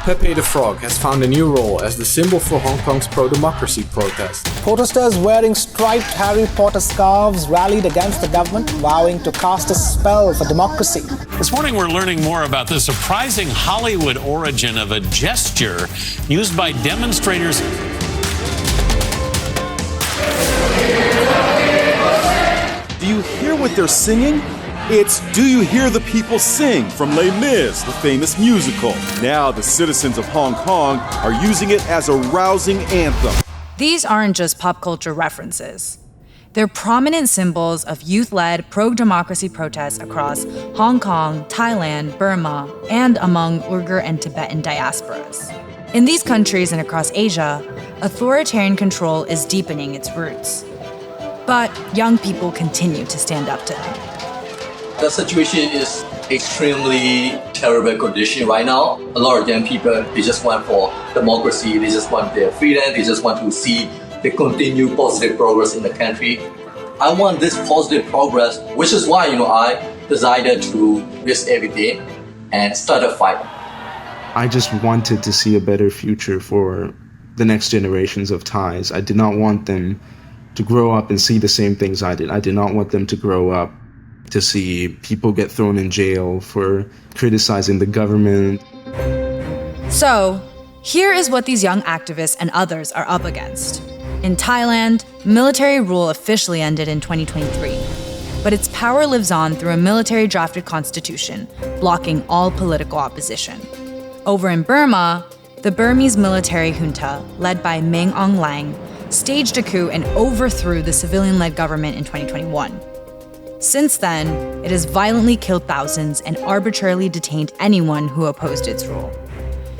Pepe the Frog has found a new role as the symbol for Hong Kong's pro-democracy protest. Protesters wearing striped Harry Potter scarves rallied against the government, vowing to cast a spell for democracy. This morning we're learning more about the surprising Hollywood origin of a gesture used by demonstrators. Do you hear what they're singing? It's Do You Hear the People Sing from Les Mis, the famous musical. Now the citizens of Hong Kong are using it as a rousing anthem. These aren't just pop culture references. They're prominent symbols of youth-led pro-democracy protests across Hong Kong, Thailand, Burma, and among Uyghur and Tibetan diasporas. In these countries and across Asia, authoritarian control is deepening its roots. But young people continue to stand up to them. The situation is extremely terrible condition right now. A lot of young people, they just want for democracy, they just want their freedom, they just want to see the continued positive progress in the country. I want this positive progress, which is why, I decided to risk everything and start a fight. I just wanted to see a better future for the next generations of Thais. I did not want them to grow up and see the same things I did. I did not want them to grow up to see people get thrown in jail for criticizing the government. So, here is what these young activists and others are up against. In Thailand, military rule officially ended in 2023, but its power lives on through a military-drafted constitution, blocking all political opposition. Over in Burma, the Burmese military junta, led by Min Aung Hlaing, staged a coup and overthrew the civilian-led government in 2021. Since then, it has violently killed thousands and arbitrarily detained anyone who opposed its rule.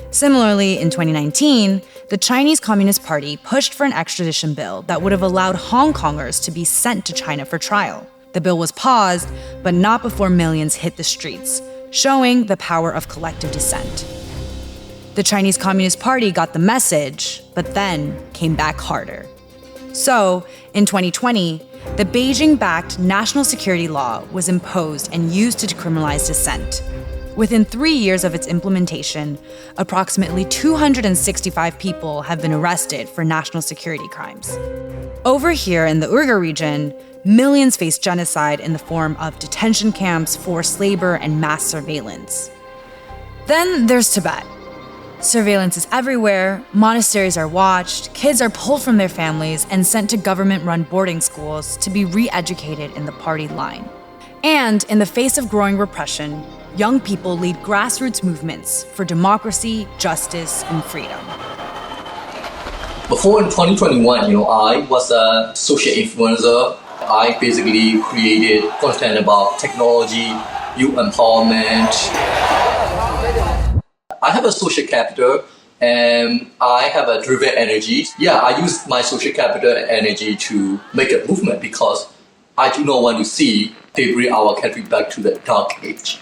Similarly, in 2019, the Chinese Communist Party pushed for an extradition bill that would have allowed Hong Kongers to be sent to China for trial. The bill was paused, but not before millions hit the streets, showing the power of collective dissent. The Chinese Communist Party got the message, but then came back harder. So, in 2020, the Beijing-backed national security law was imposed and used to decriminalize dissent. Within 3 years of its implementation, approximately 265 people have been arrested for national security crimes. Over here in the Uyghur region, millions face genocide in the form of detention camps, forced labor, and mass surveillance. Then there's Tibet. Surveillance is everywhere, monasteries are watched, kids are pulled from their families and sent to government-run boarding schools to be re-educated in the party line. And in the face of growing repression, young people lead grassroots movements for democracy, justice, and freedom. Before in 2021, I was a social influencer. I basically created content about technology, youth empowerment. I have a social capital and I have a driven energy. Yeah, I use my social capital and energy to make a movement because I do not want to see they bring our country back to the dark age.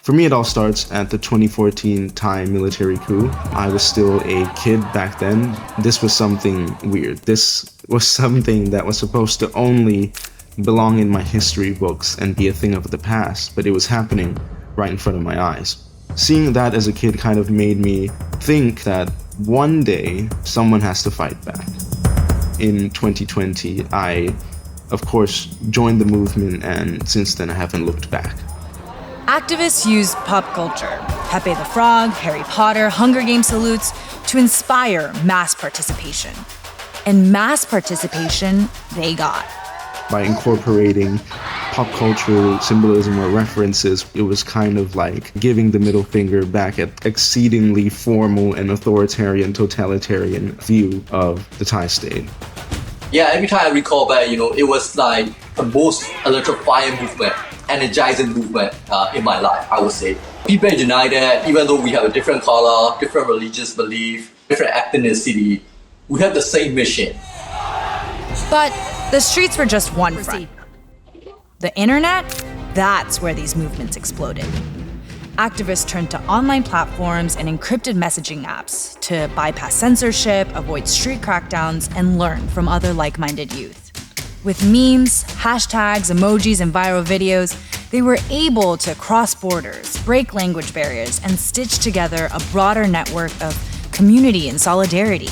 For me, it all starts at the 2014 Thai military coup. I was still a kid back then. This was something weird. This was something that was supposed to only belong in my history books and be a thing of the past, but it was happening right in front of my eyes. Seeing that as a kid kind of made me think that one day someone has to fight back. In 2020, I, of course, joined the movement, and since then I haven't looked back. Activists use pop culture, Pepe the Frog, Harry Potter, Hunger Games salutes, to inspire mass participation. And mass participation they got. By incorporating pop culture symbolism or references, it was kind of like giving the middle finger back at exceedingly formal and authoritarian, totalitarian view of the Thai state. Yeah, every time I recall back, it was like the most electrifying movement, energizing movement in my life, I would say. People are united, even though we have a different color, different religious belief, different ethnicity, we have the same mission. But the streets were just one front. The internet, that's where these movements exploded. Activists turned to online platforms and encrypted messaging apps to bypass censorship, avoid street crackdowns, and learn from other like-minded youth. With memes, hashtags, emojis, and viral videos, They were able to cross borders, break language barriers, and stitch together a broader network of community and solidarity.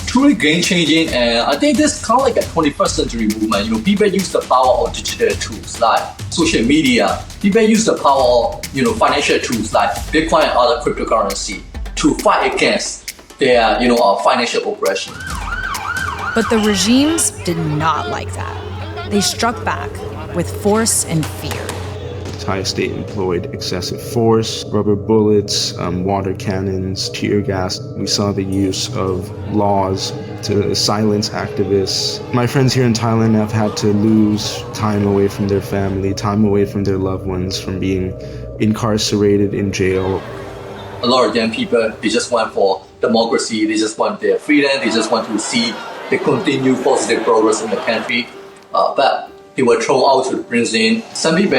Truly game-changing, and I think this is kind of like a 21st century movement. People use the power of digital tools like social media. People use the power of, financial tools like Bitcoin and other cryptocurrency to fight against their, financial oppression. But the regimes did not like that. They struck back with force and fear. The Thai state employed excessive force, rubber bullets, water cannons, tear gas. We saw the use of laws to silence activists. My friends here in Thailand have had to lose time away from their family, time away from their loved ones, from being incarcerated in jail. A lot of young people, they just want for democracy, they just want their freedom, they just want to see the continued positive progress in the country. But they were thrown out to the prison. Some people,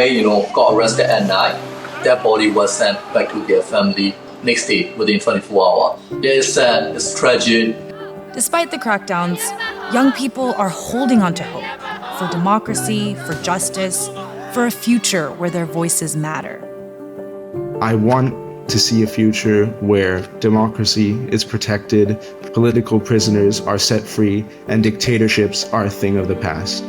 got arrested at night. Their body was sent back to their family next day within 24 hours. It is sad, it's tragic. Despite the crackdowns, young people are holding on to hope for democracy, for justice, for a future where their voices matter. I want to see a future where democracy is protected, political prisoners are set free, and dictatorships are a thing of the past.